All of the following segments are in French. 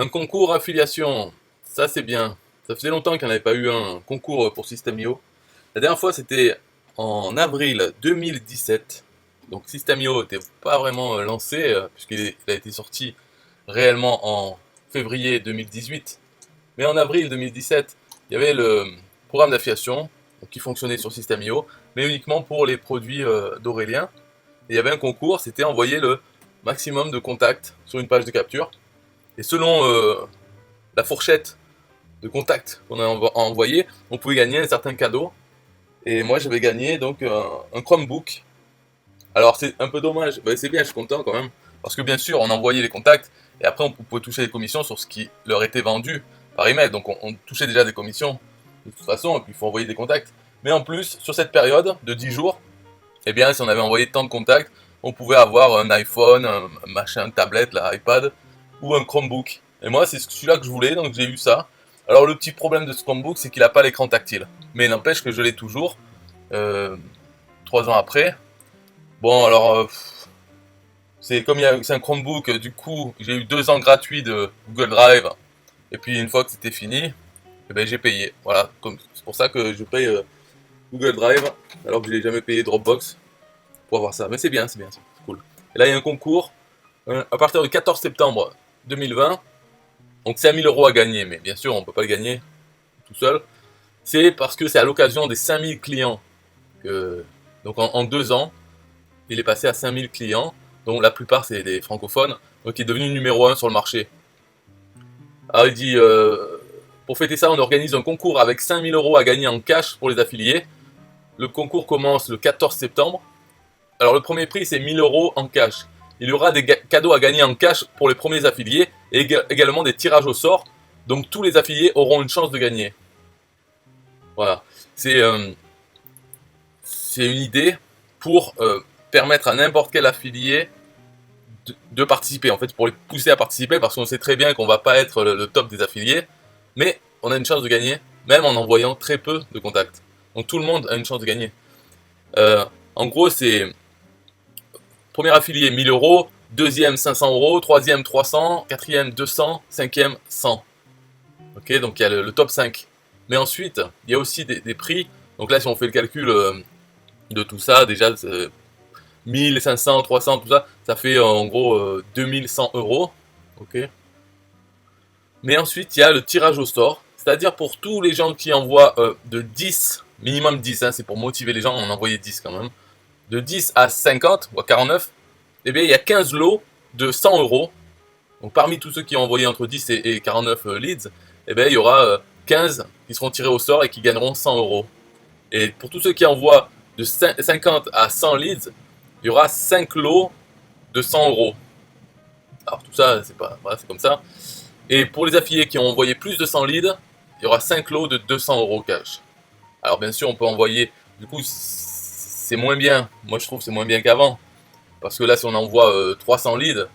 Un concours affiliation, ça c'est bien. Ça faisait longtemps qu'il n'y en avait pas eu un concours pour System.io. La dernière fois c'était en avril 2017. Donc System.io n'était pas vraiment lancé puisqu'il a été sorti réellement en février 2018. Mais en avril 2017, il y avait le programme d'affiliation qui fonctionnait sur System.io, mais uniquement pour les produits d'Aurélien. Et il y avait un concours, c'était envoyer le maximum de contacts sur une page de capture. Et selon la fourchette de contacts qu'on a envoyé, on pouvait gagner un certain cadeau. Et moi j'avais gagné donc un Chromebook. Alors c'est un peu dommage, c'est bien, je suis content quand même. Parce que bien sûr, on envoyait les contacts et après on pouvait toucher des commissions sur ce qui leur était vendu par email. Donc on touchait déjà des commissions de toute façon, et puis il faut envoyer des contacts. Mais en plus, sur cette période de 10 jours, eh bien si on avait envoyé tant de contacts, on pouvait avoir un iPhone, un machin, une tablette, là, iPad, ou un Chromebook. Et moi, c'est celui-là que je voulais, donc j'ai eu ça. Alors le petit problème de ce Chromebook, c'est qu'il n'a pas l'écran tactile. Mais il n'empêche que je l'ai toujours, 3 ans après. Bon, alors, c'est comme c'est un Chromebook, du coup, j'ai eu 2 ans gratuits de Google Drive. Et puis une fois que c'était fini, eh ben, j'ai payé. Voilà, c'est pour ça que je paye Google Drive, alors que je n'ai jamais payé Dropbox pour avoir ça. Mais c'est bien, c'est cool. Et là, il y a un concours à partir du 14 septembre 2020. Donc 5000 euros à gagner, mais bien sûr, on ne peut pas le gagner tout seul. C'est parce que c'est à l'occasion des 5000 clients. Donc en 2 ans, il est passé à 5000 clients, dont la plupart c'est des francophones, donc il est devenu numéro 1 sur le marché. Alors il dit, pour fêter ça, on organise un concours avec 5000 euros à gagner en cash pour les affiliés. Le concours commence le 14 septembre. Alors le premier prix c'est 1000 euros en cash. Il y aura des cadeaux à gagner en cash pour les premiers affiliés et également des tirages au sort. Donc tous les affiliés auront une chance de gagner. Voilà. C'est une idée pour permettre à n'importe quel affilié de participer. En fait, pour les pousser à participer, parce qu'on sait très bien qu'on va pas être le top des affiliés, mais on a une chance de gagner, même en envoyant très peu de contacts. Donc tout le monde a une chance de gagner. En gros, c'est premier affilié 1000 euros, deuxième 500 euros, troisième 300, quatrième 200, cinquième 100. Ok, donc il y a le top 5. Mais ensuite, il y a aussi des prix. Donc là, si on fait le calcul de tout ça, déjà 1500, 300, tout ça, ça fait en gros 2100 euros. Ok. Mais ensuite, il y a le tirage au sort. C'est-à-dire pour tous les gens qui envoient de 10, minimum 10, hein, c'est pour motiver les gens, on envoyait 10 quand même. De 10 à 50 ou à 49, eh bien, il y a 15 lots de 100 euros. Donc parmi tous ceux qui ont envoyé entre 10 et 49 leads, eh bien, il y aura 15 qui seront tirés au sort et qui gagneront 100 euros. Et pour tous ceux qui envoient de 50 à 100 leads, il y aura 5 lots de 100 euros. Alors tout ça, c'est pas, voilà, c'est comme ça. Et pour les affiliés qui ont envoyé plus de 100 leads, il y aura 5 lots de 200 euros cash. Alors bien sûr, on peut envoyer, du coup, c'est moins bien. Moi, je trouve que c'est moins bien qu'avant. Parce que là, si on envoie 300 leads,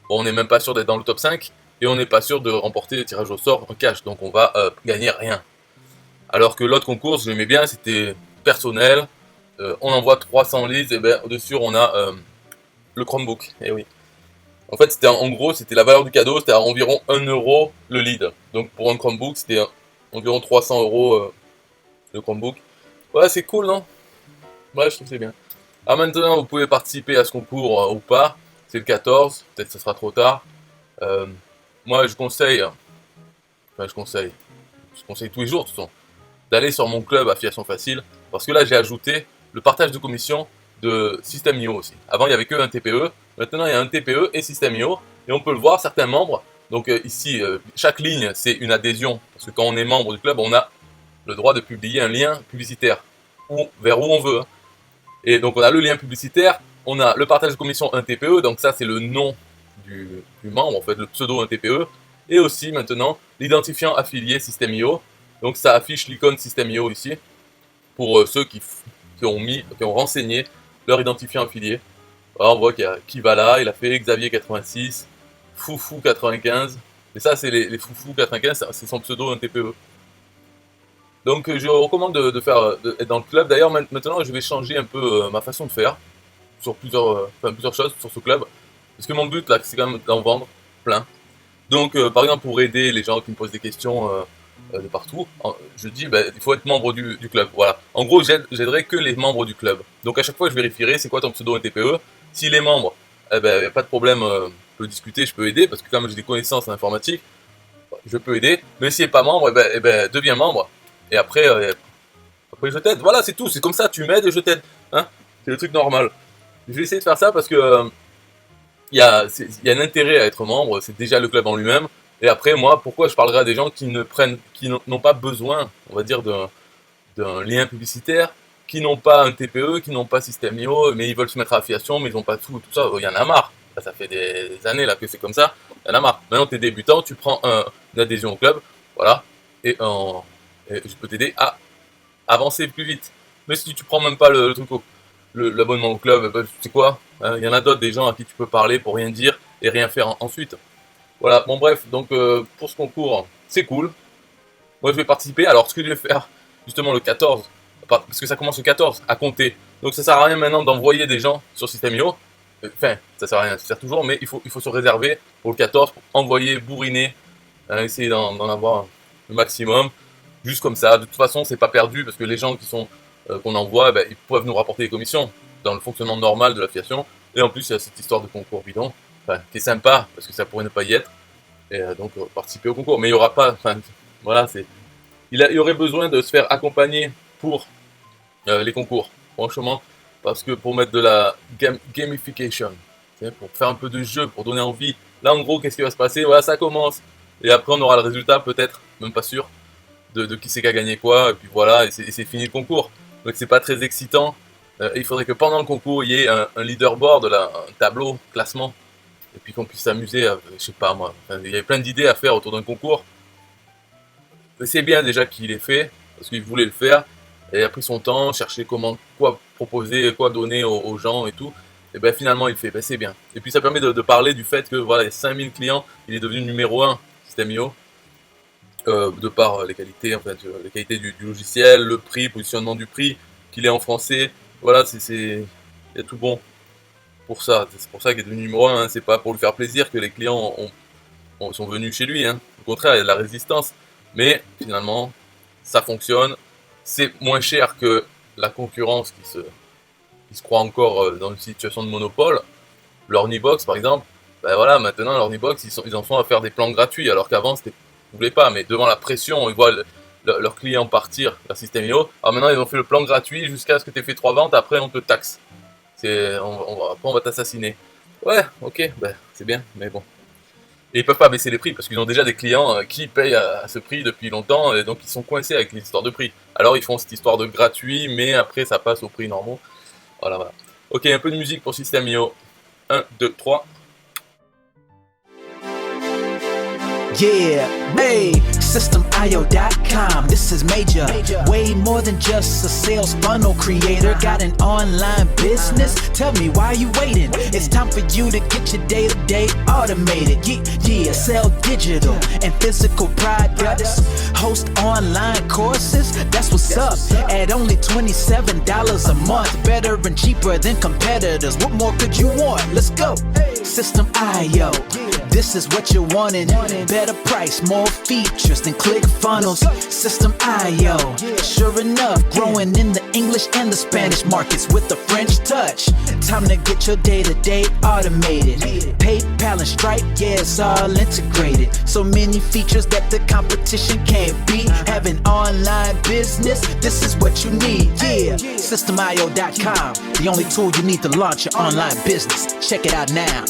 bon, on n'est même pas sûr d'être dans le top 5 et on n'est pas sûr de remporter le tirage au sort en cash. Donc on va gagner rien. Alors que l'autre concours, je l'aimais bien, c'était personnel. On envoie 300 leads et bien dessus on a le Chromebook. Et oui. En fait, c'était en gros, c'était la valeur du cadeau, c'était à environ 1 euro le lead. Donc pour un Chromebook, c'était environ 300 euros le Chromebook. Ouais, c'est cool, non? Ouais, je trouve que c'est bien. Ah, maintenant, vous pouvez participer à ce concours ou pas. C'est le 14, peut-être que ce sera trop tard. Euh, Moi, je conseille tous les jours, de toute façon, d'aller sur mon club Affiliation Facile, parce que là, j'ai ajouté le partage de commission de System.io aussi. Avant, il n'y avait que un TPE, maintenant, il y a un TPE et System.io, et on peut le voir, certains membres. Donc ici, chaque ligne, c'est une adhésion, parce que quand on est membre du club, on a le droit de publier un lien publicitaire, vers où on veut. Et donc on a le lien publicitaire, on a le partage de commission 1 TPE, donc ça c'est le nom du membre, en fait le pseudo 1 TPE, et aussi maintenant l'identifiant affilié System.io, donc ça affiche l'icône System.io ici, pour ceux qui ont renseigné leur identifiant affilié. Alors on voit qu'il y a Kivala, il a fait Xavier 86, Foufou 95, et ça c'est les Foufou 95, c'est son pseudo 1 TPE. Donc je recommande d'être dans le club. D'ailleurs maintenant je vais changer un peu ma façon de faire sur plusieurs choses sur ce club. Parce que mon but là c'est quand même d'en vendre plein. Donc, par exemple, pour aider les gens qui me posent des questions de partout, je dis, il faut être membre du club. Voilà. En gros, j'aiderai que les membres du club. Donc, à chaque fois, je vérifierai c'est quoi ton pseudo et TPE. S'il est membre, y a pas de problème, je peux discuter, je peux aider, parce que comme j'ai des connaissances en informatique, je peux aider. Mais s'il n'est pas membre, deviens membre. Et après je t'aide. Voilà, c'est tout. C'est comme ça, tu m'aides et je t'aide. Hein, c'est le truc normal. Je vais essayer de faire ça parce que il y a un intérêt à être membre. C'est déjà le club en lui-même. Et après, moi, pourquoi je parlerai à des gens qui n'ont pas besoin, on va dire, d'un lien publicitaire, qui n'ont pas un TPE, qui n'ont pas Système.io, mais ils veulent se mettre à affiliation, mais ils n'ont pas tout ça. Il y en a marre. Ça fait des années là que c'est comme ça. Il y en a marre. Maintenant, tu es débutant, tu prends une adhésion au club, voilà, et je peux t'aider à avancer plus vite. Mais si tu prends même pas le truc, l'abonnement au club, tu sais quoi, il y en a d'autres, des gens à qui tu peux parler pour rien dire et rien faire ensuite. Voilà, bon bref, donc pour ce concours, c'est cool. Moi je vais participer, alors ce que je vais faire, justement le 14, parce que ça commence le 14 à compter. Donc ça sert à rien maintenant d'envoyer des gens sur Système.io. Enfin, ça sert à rien, ça sert toujours, mais il faut se réserver pour le 14, pour envoyer, bourriner, essayer d'en avoir le maximum. Juste comme ça, de toute façon c'est pas perdu, parce que les gens qu'on envoie, ils peuvent nous rapporter des commissions dans le fonctionnement normal de l'affiliation. Et en plus il y a cette histoire de concours bidon, qui est sympa, parce que ça pourrait ne pas y être. Et donc participer au concours, mais il y aura pas, voilà, il y aurait besoin de se faire accompagner pour les concours, franchement, parce que pour mettre de la gamification, pour faire un peu de jeu, pour donner envie, là en gros qu'est-ce qui va se passer, voilà, ça commence, et après on aura le résultat peut-être, même pas sûr, de qui c'est qui a gagné quoi, et puis voilà, et c'est fini le concours. Donc c'est pas très excitant. Il faudrait que pendant le concours il y ait un leaderboard, un tableau, classement, et puis qu'on puisse s'amuser, je sais pas moi, il y a plein d'idées à faire autour d'un concours. C'est bien déjà qu'il ait fait, parce qu'il voulait le faire, et il a pris son temps, chercher quoi proposer, quoi donner aux gens et tout, et finalement il fait, c'est bien. Et puis ça permet de parler du fait que voilà, il y a 5000 clients, il est devenu numéro 1 Système.io, de par les qualités, en fait, les qualités du logiciel, le prix, positionnement du prix, qu'il est en français, voilà, il y a tout bon pour ça. C'est pour ça qu'il est devenu numéro 1, c'est pas pour lui faire plaisir que les clients sont venus chez lui, au contraire, il y a de la résistance, mais finalement, ça fonctionne, c'est moins cher que la concurrence qui se croit encore dans une situation de monopole. L'Ornibox par exemple, voilà, maintenant l'Ornibox ils en sont à faire des plans gratuits, alors qu'avant ils voulaient pas, mais devant la pression, ils voient leurs clients partir vers Système.io. Alors maintenant ils ont fait le plan gratuit jusqu'à ce que tu aies fait 3 ventes, après on te taxe. Après on va t'assassiner. Ouais, ok, c'est bien, mais bon. Et ils peuvent pas baisser les prix parce qu'ils ont déjà des clients qui payent à ce prix depuis longtemps, et donc ils sont coincés avec les histoires de prix. Alors ils font cette histoire de gratuit, mais après ça passe au prix normaux. Voilà. Ok, un peu de musique pour Système.io. 1, 2, 3. Yeah, hey, System.io.com, this is major. Way more than just a sales funnel creator. Got an online business? Tell me, why are you waiting? It's time for you to get your day-to-day automated. Yeah, sell digital and physical products. Host online courses, that's what's up. At only $27 a month. Better and cheaper than competitors. What more could you want? Let's go. System.io, this is what you're wanting. Better price, more features than ClickFunnels. System.io, sure enough, growing in the English and the Spanish markets with a French touch. Time to get your day-to-day automated. PayPal and Stripe, yeah, it's all integrated. So many features that the competition can't beat. Have an online business, this is what you need. Yeah, System.io.com, the only tool you need to launch your online business. Check it out now.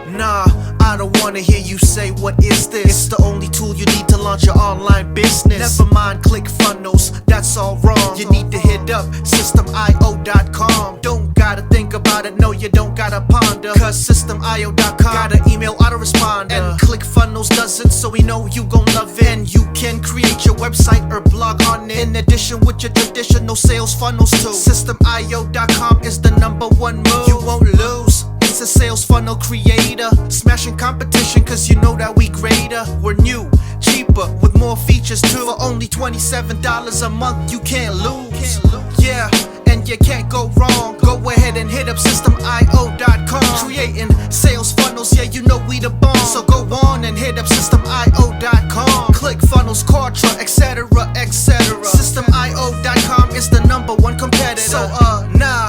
Nah, I don't wanna hear you say what is this. It's the only tool you need to launch your online business. Never mind ClickFunnels, that's all wrong. You need to hit up System.io.com. Don't gotta think about it, no you don't gotta ponder. Cause System.io.com got an email autoresponder. And ClickFunnels doesn't, so we know you gon' love it. And you can create your website or blog on it. In addition with your traditional sales funnels too. System.io.com is the #1 move. You won't lose. He's a sales funnel creator, smashing competition cause you know that we greater. We're new, cheaper, with more features too. For only $27 a month you can't lose. Yeah, and you can't go wrong. Go ahead and hit up systemio.com. Creating sales funnels, yeah, you know we the bomb. So go on and hit up systemio.com. Click funnels, Quadra, etc, etc. Systemio.com is the #1 competitor. So nah,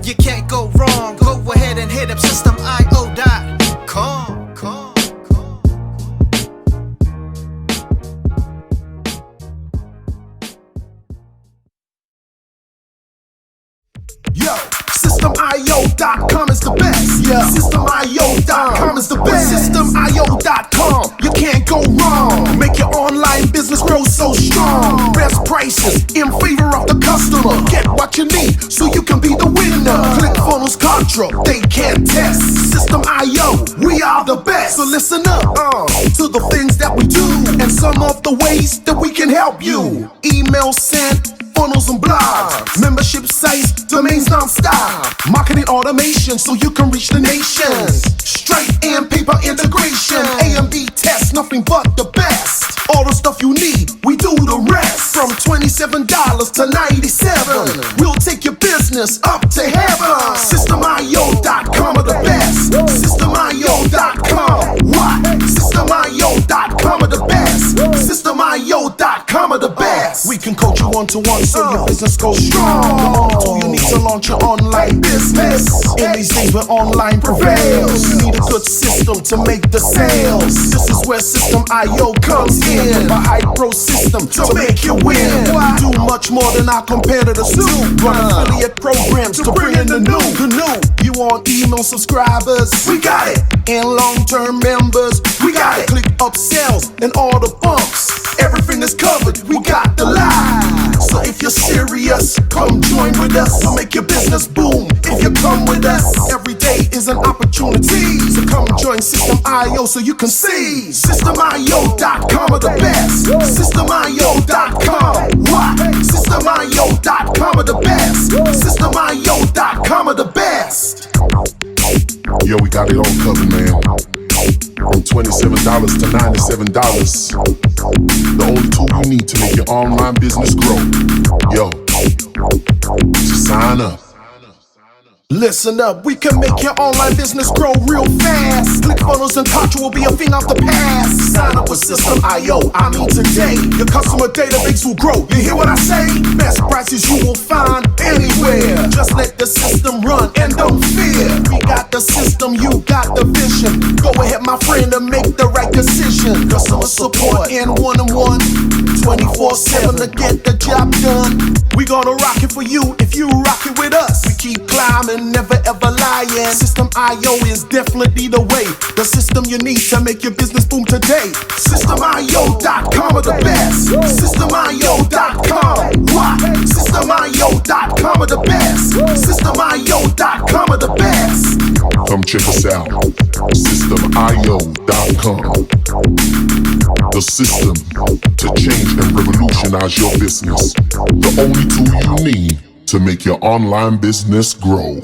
you can't go wrong. Go ahead and hit up systemio.com. Yo, systemio.com is the best. Yeah, systemio.com is the best. Systemio.com, you can't go wrong. Make your online business grow so strong. Best prices in favor of the customer. Get what you need so you can be the winner. ClickFunnels, Contra, they can't test. System.io, we are the best. So listen up to the things that we do and some of the ways that we can help you. Email sent, funnels and blogs, membership sites, domains non-stop, marketing automation so you can reach the nations. Stripe and paper integration, A and B tests, nothing but the best. All the stuff you need, we do the rest. From $27 to $97, we'll take your business up to heaven. Systemio.com are the best. Systemio.com, what? Systemio.com are the best. Systemio.com are the best. We can coach you one-to-one so your business goes strong. The only tool you need to launch your online business. In these days where online prevails, you need a good system to make the sales. This is where System.io comes in. A high-pro system to make you win. We do much more than our competitors do. Run affiliate programs to bring in the new. You want email subscribers? We got it. And long-term members? We got it. Click upsells and all the bumps. Everything is covered. We got the line. So if you're serious, come join with us. We'll make your business boom if you come with us. Every day is an opportunity. So come join System.io so you can see. Systemio.com are the best. Systemio.com, what? Systemio.com are the best. Systemio.com are the best. Yo, we got it all covered, man. From $27 to $97. The only tool you need to make your online business grow. Yo, just sign up. Listen up, we can make your online business grow real fast. ClickFunnels and Contra will be a thing of the past. Sign up with System.io, I mean today. Your customer database will grow, you hear what I say? Best prices you will find anywhere. Just let the system run and don't fear. We got the system, you got the vision. Go ahead my friend and make the right decision. Customer support and one-on-one, 24/7 to get the job done. We gonna rock it for you if you rock it with us. We keep climbing, never ever lying. System.io is definitely the way. The system you need to make your business boom today. Systemio.com are the best. Systemio.com, what? Systemio.com are the best. Systemio.com are the best. Come check us out. Systemio.com. The system to change and revolutionize your business. The only tool you need to make your online business grow.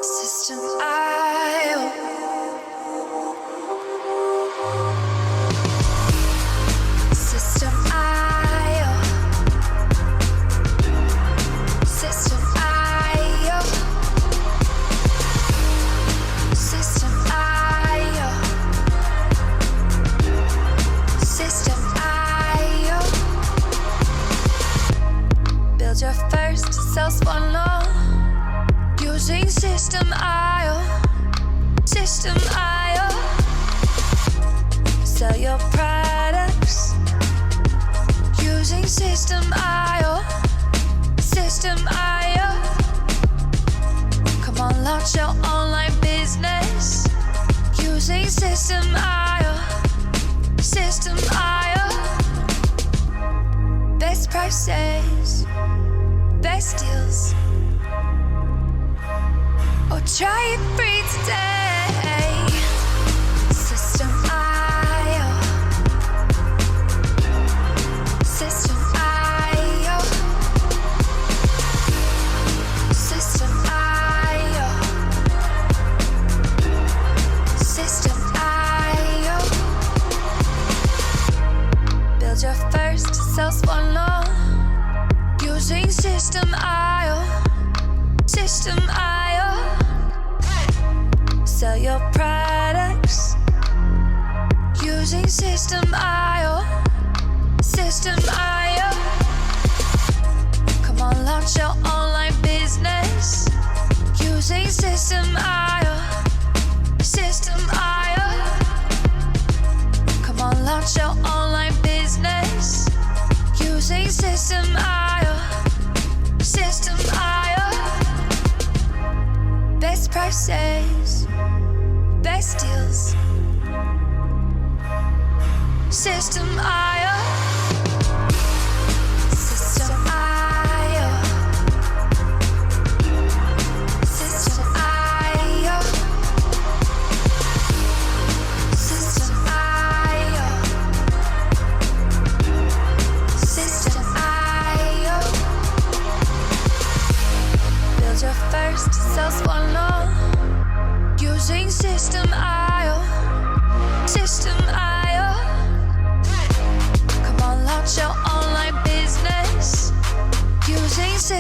System.io. System.io. System.io. System.io. System.io. Build your first sales funnel using System.io. System.io. Sell your products using System.io. System.io. Come on, launch your online business using System.io. System.io. Best prices, best deals. Or try it free today. System.io.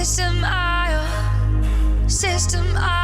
System IO. System IO.